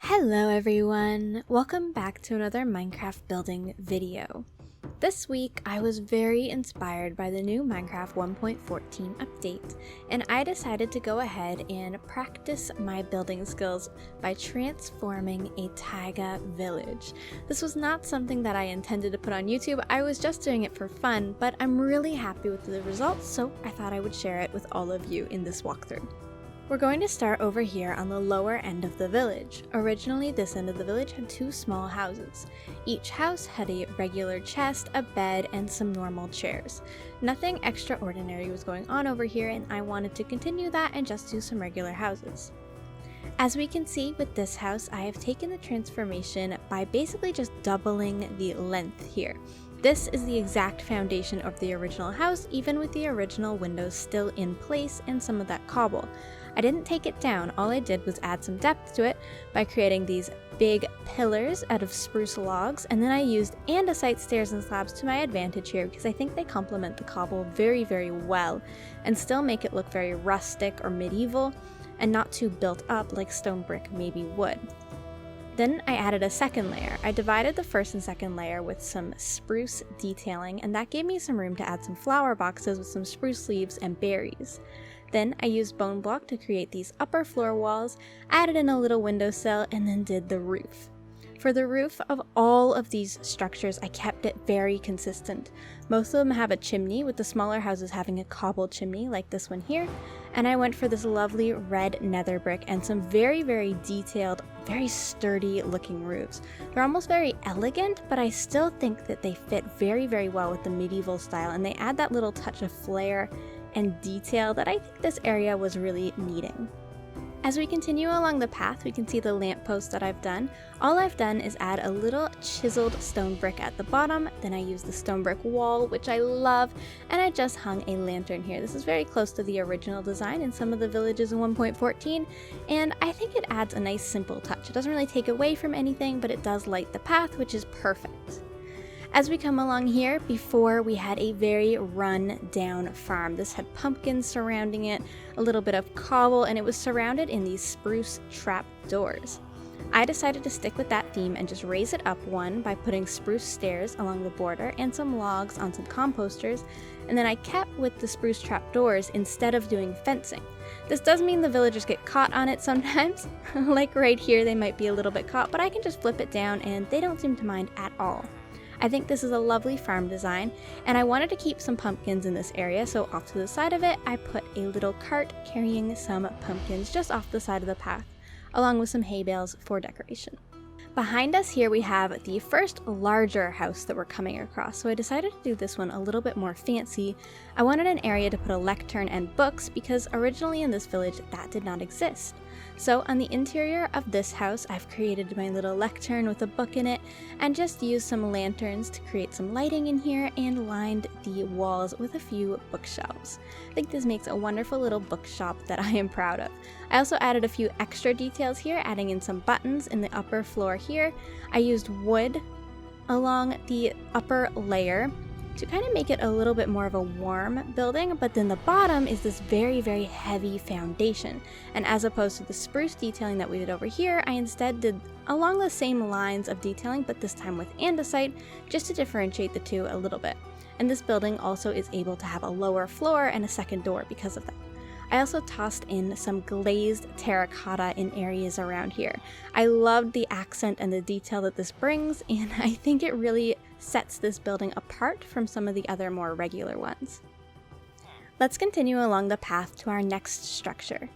Hello everyone! Welcome back to another Minecraft building video. This week I was very inspired by the new Minecraft 1.14 update, and I decided to go ahead and practice my building skills by transforming a taiga village. This was not something that I intended to put on YouTube, I was just doing it for fun, but I'm really happy with the results, so I thought I would share it with all of you in this walkthrough. We're going to start over here on the lower end of the village. Originally, this end of the village had two small houses. Each house had a regular chest, a bed, and some normal chairs. Nothing extraordinary was going on over here, and I wanted to continue that and just do some regular houses. As we can see with this house, I have taken the transformation by basically just doubling the length here. This is the exact foundation of the original house, even with the original windows still in place and some of that cobble. I didn't take it down, all I did was add some depth to it by creating these big pillars out of spruce logs, and then I used andesite stairs and slabs to my advantage here because I think they complement the cobble very well and still make it look very rustic or medieval and not too built up like stone brick maybe would. Then I added a second layer. I divided the first and second layer with some spruce detailing, and that gave me some room to add some flower boxes with some spruce leaves and berries. Then I used bone block to create these upper floor walls, added in a little windowsill, and then did the roof. For the roof of all of these structures, I kept it very consistent. Most of them have a chimney, with the smaller houses having a cobbled chimney like this one here, and I went for this lovely red nether brick and some very detailed, very sturdy looking roofs. They're almost very elegant, but I still think that they fit very well with the medieval style, and they add that little touch of flair and detail that I think this area was really needing. As we continue along the path, we can see the lamppost that I've done. All I've done is add a little chiseled stone brick at the bottom, then I used the stone brick wall, which I love, and I just hung a lantern here. This is very close to the original design in some of the villages in 1.14, and I think it adds a nice simple touch. It doesn't really take away from anything, but it does light the path, which is perfect. As we come along here, before we had a very run-down farm. This had pumpkins surrounding it, a little bit of cobble, and it was surrounded in these spruce trap doors. I decided to stick with that theme and just raise it up one by putting spruce stairs along the border and some logs on some composters, and then I kept with the spruce trap doors instead of doing fencing. This does mean the villagers get caught on it sometimes, like right here they might be a little bit caught, but I can just flip it down and they don't seem to mind at all. I think this is a lovely farm design, and I wanted to keep some pumpkins in this area, so off to the side of it, I put a little cart carrying some pumpkins just off the side of the path, along with some hay bales for decoration. Behind us here we have the first larger house that we're coming across, so I decided to do this one a little bit more fancy. I wanted an area to put a lectern and books because originally in this village that did not exist. So on the interior of this house, I've created my little lectern with a book in it and just used some lanterns to create some lighting in here and lined the walls with a few bookshelves. I think this makes a wonderful little bookshop that I am proud of. I also added a few extra details here, adding in some buttons in the upper floor here. I used wood along the upper layer to kind of make it a little bit more of a warm building, but then the bottom is this very heavy foundation. And as opposed to the spruce detailing that we did over here, I instead did along the same lines of detailing, but this time with andesite, just to differentiate the two a little bit. And this building also is able to have a lower floor and a second door because of that. I also tossed in some glazed terracotta in areas around here. I loved the accent and the detail that this brings, and I think it really sets this building apart from some of the other more regular ones. Let's continue along the path to our next structure.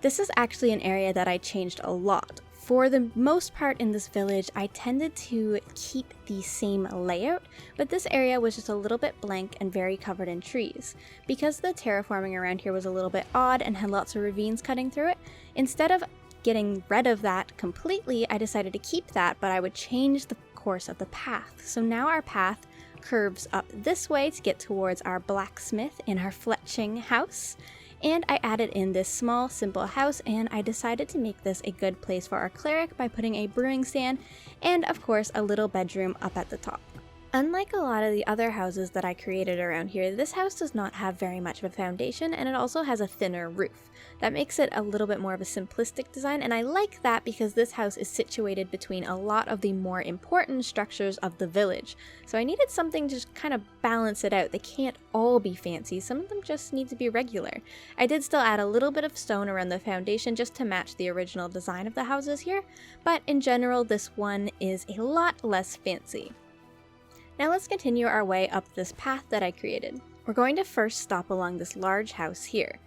This is actually an area that I changed a lot. For the most part in this village, I tended to keep the same layout, but this area was just a little bit blank and very covered in trees. Because the terraforming around here was a little bit odd and had lots of ravines cutting through it, instead of getting rid of that completely, I decided to keep that, but I would change the course of the path. So now our path curves up this way to get towards our blacksmith and our fletching house. And I added in this small, simple house, and I decided to make this a good place for our cleric by putting a brewing stand and, of course, a little bedroom up at the top. Unlike a lot of the other houses that I created around here, this house does not have very much of a foundation, and it also has a thinner roof. That makes it a little bit more of a simplistic design, and I like that because this house is situated between a lot of the more important structures of the village. So I needed something to just kind of balance it out. They can't all be fancy, some of them just need to be regular. I did still add a little bit of stone around the foundation just to match the original design of the houses here, but in general this one is a lot less fancy. Now let's continue our way up this path that I created. We're going to first stop along this large house here.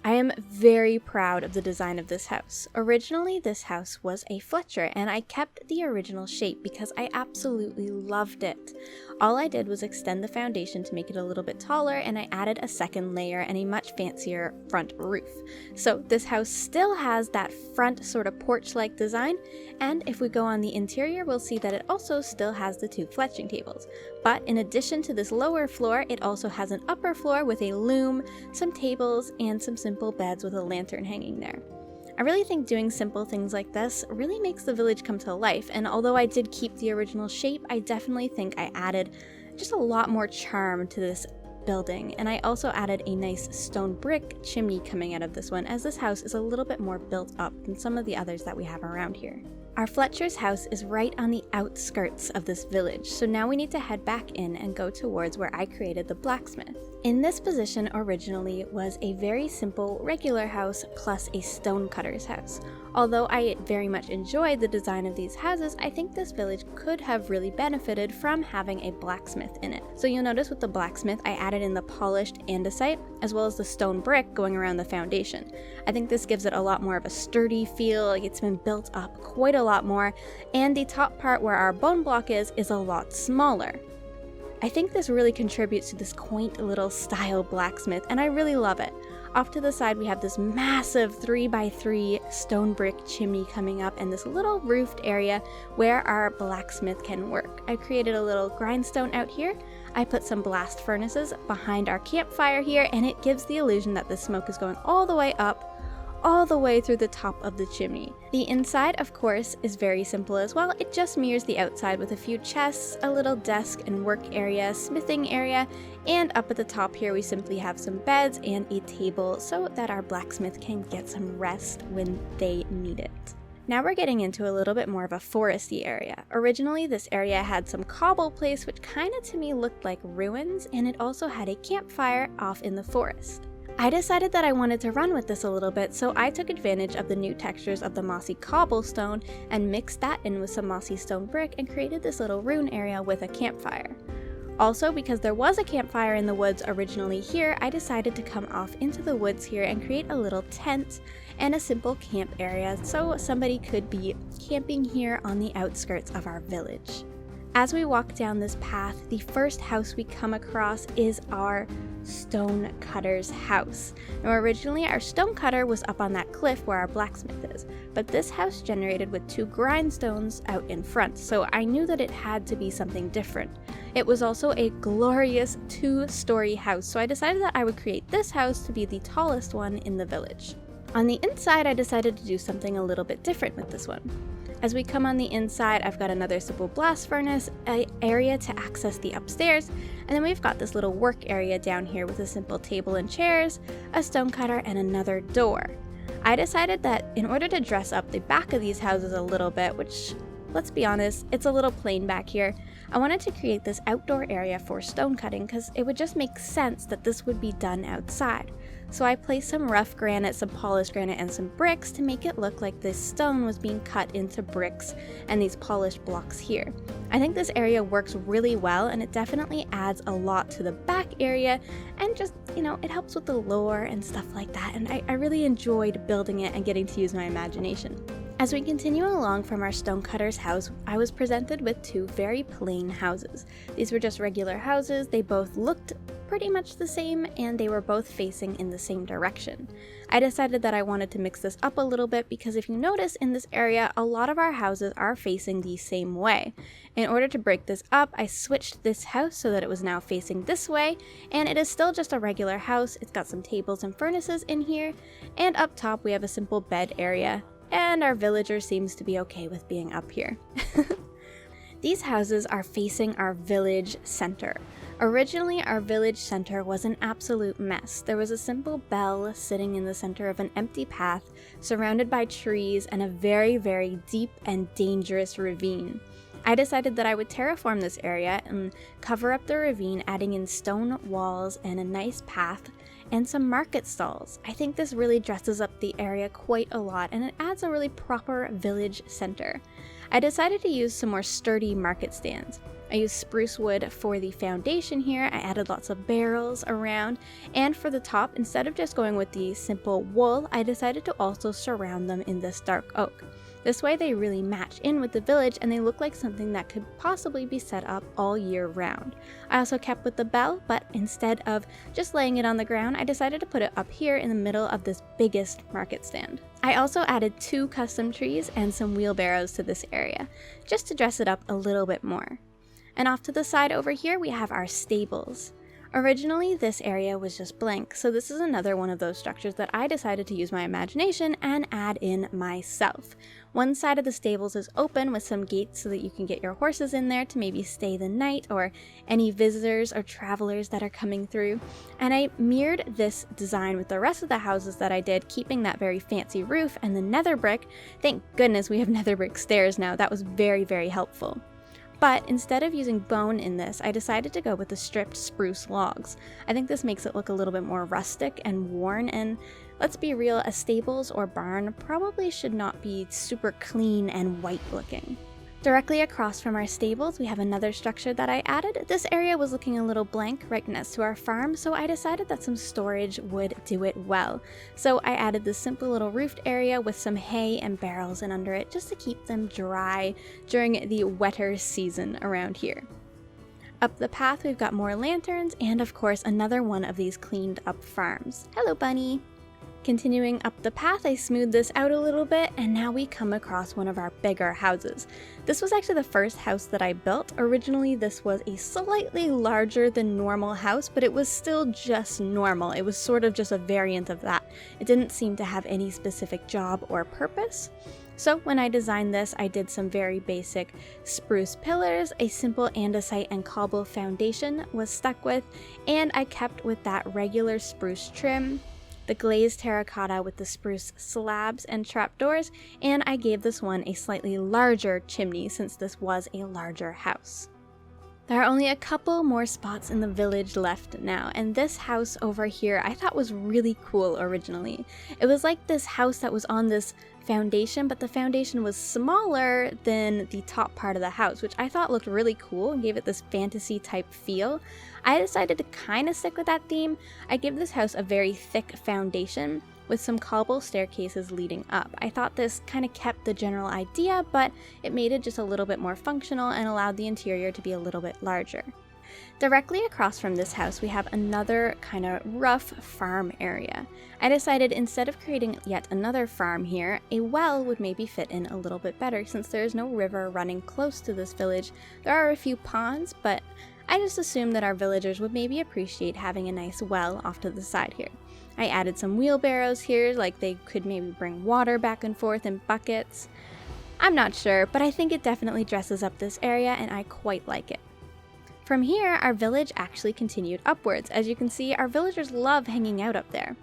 I am very proud of the design of this house. Originally, this house was a Fletcher, and I kept the original shape because I absolutely loved it. All I did was extend the foundation to make it a little bit taller, and I added a second layer and a much fancier front roof. So this house still has that front sort of porch-like design, and if we go on the interior, we'll see that it also still has the 2 fletching tables. But in addition to this lower floor, it also has an upper floor with a loom, some tables, and some simple beds with a lantern hanging there. I really think doing simple things like this really makes the village come to life, and although I did keep the original shape, I definitely think I added just a lot more charm to this building, and I also added a nice stone brick chimney coming out of this one, as this house is a little bit more built up than some of the others that we have around here. Our Fletcher's house is right on the outskirts of this village, so now we need to head back in and go towards where I created the blacksmith. In this position originally was a very simple regular house plus a stonecutter's house. Although I very much enjoyed the design of these houses, I think this village could have really benefited from having a blacksmith in it. So you'll notice with the blacksmith I added in the polished andesite as well as the stone brick going around the foundation. I think this gives it a lot more of a sturdy feel, like it's been built up quite a lot more, and the top part where our bone block is a lot smaller. I think this really contributes to this quaint little style blacksmith, and I really love it. Off to the side we have this massive 3x3 stone brick chimney coming up and this little roofed area where our blacksmith can work. I created a little grindstone out here. I put some blast furnaces behind our campfire here, and it gives the illusion that the smoke is going all the way up, all the way through the top of the chimney. The inside, of course, is very simple as well. It just mirrors the outside with a few chests, a little desk and work area, smithing area, and up at the top here we simply have some beds and a table so that our blacksmith can get some rest when they need it. Now we're getting into a little bit more of a foresty area. Originally this area had some cobble place which kinda to me looked like ruins, and it also had a campfire off in the forest. I decided that I wanted to run with this a little bit, so I took advantage of the new textures of the mossy cobblestone and mixed that in with some mossy stone brick and created this little ruin area with a campfire. Also, because there was a campfire in the woods originally here, I decided to come off into the woods here and create a little tent and a simple camp area so somebody could be camping here on the outskirts of our village. As we walk down this path, the first house we come across is our stone cutter's house. Now originally our stone cutter was up on that cliff where our blacksmith is, but this house generated with 2 grindstones out in front, so I knew that it had to be something different. It was also a glorious 2-story house, so I decided that I would create this house to be the tallest one in the village. On the inside, I decided to do something a little bit different with this one. As we come on the inside, I've got another simple blast furnace, an area to access the upstairs, and then we've got this little work area down here with a simple table and chairs, a stone cutter, and another door. I decided that in order to dress up the back of these houses a little bit, which, let's be honest, it's a little plain back here, I wanted to create this outdoor area for stone cutting because it would just make sense that this would be done outside. So I placed some rough granite, some polished granite, and some bricks to make it look like this stone was being cut into bricks and these polished blocks here. I think this area works really well, and it definitely adds a lot to the back area, and just, you know, it helps with the lore and stuff like that, and I really enjoyed building it and getting to use my imagination. As we continue along from our stonecutter's house, I was presented with 2 very plain houses. These were just regular houses. They both looked pretty much the same, and they were both facing in the same direction. I decided that I wanted to mix this up a little bit because if you notice in this area, a lot of our houses are facing the same way. In order to break this up, I switched this house so that it was now facing this way, and it is still just a regular house. It's got some tables and furnaces in here, and up top we have a simple bed area. And our villager seems to be okay with being up here. These houses are facing our village center. Originally, our village center was an absolute mess. There was a simple bell sitting in the center of an empty path, surrounded by trees and a very, very deep and dangerous ravine. I decided that I would terraform this area and cover up the ravine, adding in stone walls and a nice path and some market stalls. I think this really dresses up the area quite a lot, and it adds a really proper village center. I decided to use some more sturdy market stands. I used spruce wood for the foundation here. I added lots of barrels around, and for the top, instead of just going with the simple wool, I decided to also surround them in this dark oak. This way they really match in with the village and they look like something that could possibly be set up all year round. I also kept with the bell, but instead of just laying it on the ground, I decided to put it up here in the middle of this biggest market stand. I also added 2 custom trees and some wheelbarrows to this area, just to dress it up a little bit more. And off to the side over here, we have our stables. Originally, this area was just blank, so this is another one of those structures that I decided to use my imagination and add in myself. One side of the stables is open with some gates so that you can get your horses in there to maybe stay the night or any visitors or travelers that are coming through. And I mirrored this design with the rest of the houses that I did, keeping that very fancy roof and the nether brick. Thank goodness we have nether brick stairs now. That was very, very helpful. But instead of using bone in this, I decided to go with the stripped spruce logs. I think this makes it look a little bit more rustic and worn, and let's be real, a stables or barn probably should not be super clean and white looking. Directly across from our stables, we have another structure that I added. This area was looking a little blank right next to our farm, so I decided that some storage would do it well. So I added this simple little roofed area with some hay and barrels in under it just to keep them dry during the wetter season around here. Up the path, we've got more lanterns and of course another one of these cleaned up farms. Hello, bunny! Continuing up the path, I smoothed this out a little bit, and now we come across one of our bigger houses. This was actually the first house that I built. Originally, this was a slightly larger than normal house, but it was still just normal. It was sort of just a variant of that. It didn't seem to have any specific job or purpose. So when I designed this, I did some very basic spruce pillars, a simple andesite and cobble foundation was stuck with, and I kept with that regular spruce trim, the glazed terracotta with the spruce slabs and trapdoors, and I gave this one a slightly larger chimney since this was a larger house. There are only a couple more spots in the village left now, and this house over here I thought was really cool originally. It was like this house that was on this foundation, but the foundation was smaller than the top part of the house, which I thought looked really cool and gave it this fantasy type feel. I decided to kind of stick with that theme. I gave this house a very thick foundation with some cobble staircases leading up. I thought this kind of kept the general idea, but it made it just a little bit more functional and allowed the interior to be a little bit larger. Directly across from this house, we have another kind of rough farm area. I decided instead of creating yet another farm here, a well would maybe fit in a little bit better since there is no river running close to this village. There are a few ponds, but I just assumed that our villagers would maybe appreciate having a nice well off to the side here. I added some wheelbarrows here, like they could maybe bring water back and forth in buckets. I'm not sure, but I think it definitely dresses up this area and I quite like it. From here, our village actually continued upwards. As you can see, our villagers love hanging out up there.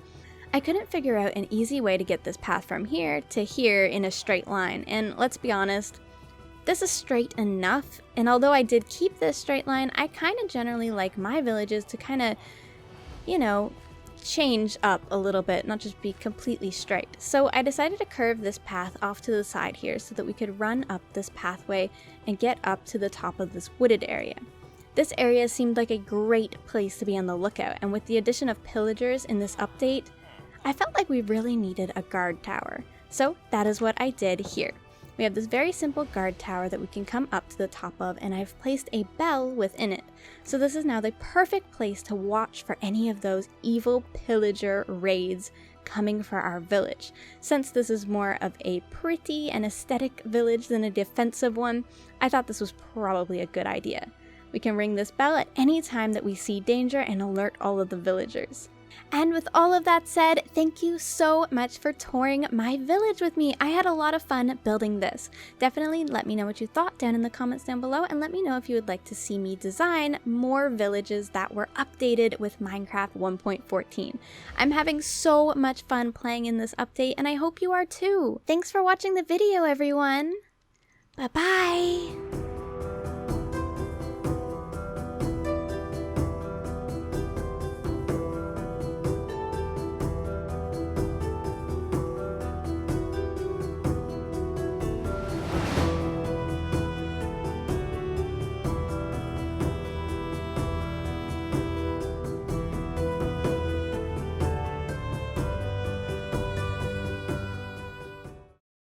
I couldn't figure out an easy way to get this path from here to here in a straight line, and let's be honest, this is straight enough, and although I did keep this straight line, I kind of generally like my villages to kind of, change up a little bit, not just be completely straight. So I decided to curve this path off to the side here so that we could run up this pathway and get up to the top of this wooded area. This area seemed like a great place to be on the lookout, and with the addition of pillagers in this update, I felt like we really needed a guard tower. So that is what I did here. We have this very simple guard tower that we can come up to the top of, and I've placed a bell within it. So this is now the perfect place to watch for any of those evil pillager raids coming for our village. Since this is more of a pretty and aesthetic village than a defensive one, I thought this was probably a good idea. We can ring this bell at any time that we see danger and alert all of the villagers. And with all of that said, thank you so much for touring my village with me. I had a lot of fun building this. Definitely let me know what you thought down in the comments down below, and let me know if you would like to see me design more villages that were updated with Minecraft 1.14. I'm having so much fun playing in this update, and I hope you are too. Thanks for watching the video, everyone. Bye-bye.